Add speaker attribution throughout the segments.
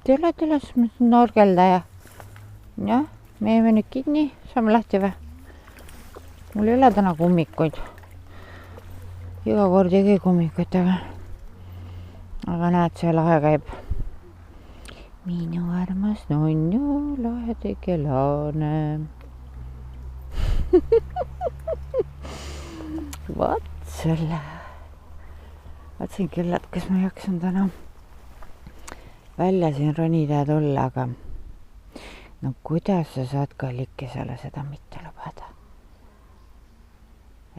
Speaker 1: tule, siis ma saan norgelda ja jah, me jäime nüüd kinni, saame lahti või? Mul ei ole täna kummikuid. Iga kord ei käi kummikutega. Aga näed, see lahe käib. Minu armas nunnu, lahe tegelane. Vaat selle. Vaatsin küll, et kas ma jaksan täna välja siin ronida ja tulla, aga no kuidas sa saad kallikesele seda mitte lubada?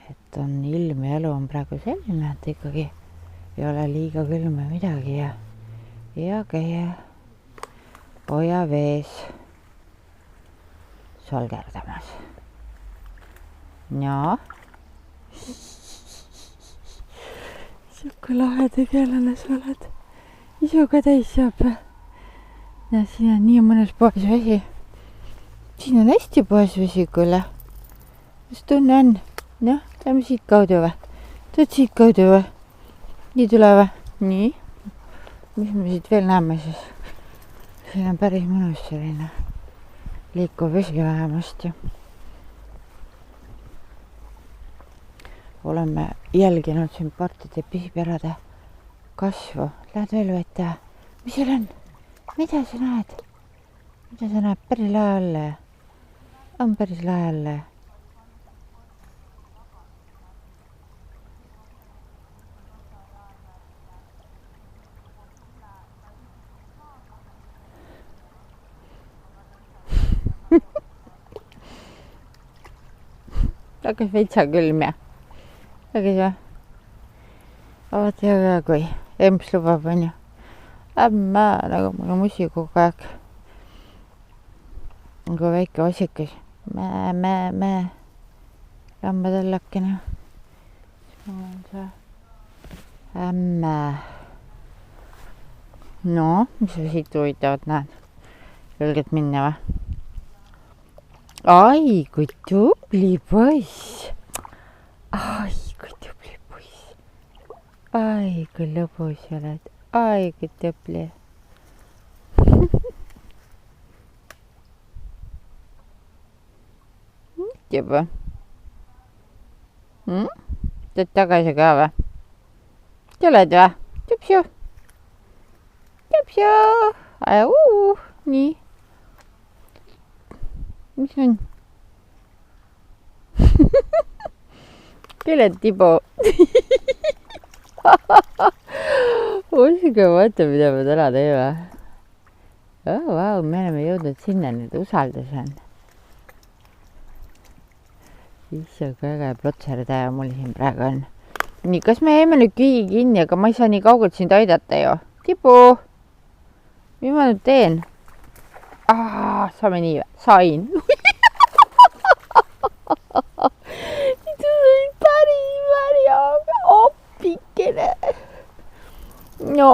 Speaker 1: Et on ilm ja elu on praegu selline, et ikkagi ei ole liiga külm ja midagi ja käia oja vees solgerdamas. Jaa. Siuke lahe tegelane sa oled. Isu ka täis saab. Ja siin on nii mõnus poes vesi. Siin on hästi poes vesi küll. Mis tunne on? Noh, lähme siit kaudu või? Tuled siit kaudu või? Nii tule või? Nii. Mis me siit veel näeme siis? Siin on päris mõnus selline liikuv vesi vähemasti. Oleme jälginud siin partide pisipärade kasvu. Lähed veel võtta? Mis seal on? Mida sa näed? Mida sa näed? Päris lae alla. On päris lae alla. Hakkas veitsa külm ja hakkas või? Vaata hea kui emps lubab on ju. Lämma nagu mulle musi kogu aeg. Nagu väike osikas. Mä. Lambadellakene. Ämmä. No, mis sa siit huvitavat näed? Julged minna või? Ai, kui tubli poiss. Ai, kui tubli poiss. Ai, kui lõbus oled. Ai, kui tubli. Juba. Teed tagasi ka või? Tuled või? Tüpsu. Tüpsu. Nii. Mis on? Küll on tibu. Uske, vaata, mida ma täna teeme. Oh, wow, me oleme jõudnud sinna nüüd usaldusel. Issa, kui äge plotserdaja mul siin praegu on. Nii, kas me jäime nüüd küügi kinni, aga ma ei saa nii kaugelt sind aidata ju. Tibu! Mis ma nüüd teen? Saame nii või? Sain. Nüüd olid päris aga oppikene. No.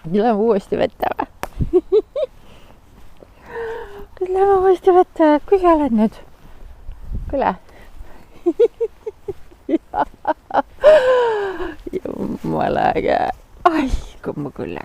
Speaker 1: Lähme uuesti võtta või? Lähme uuesti võtta. Kui sa oled nüüd? Küle. Jumala äge. Ai, kui ma küll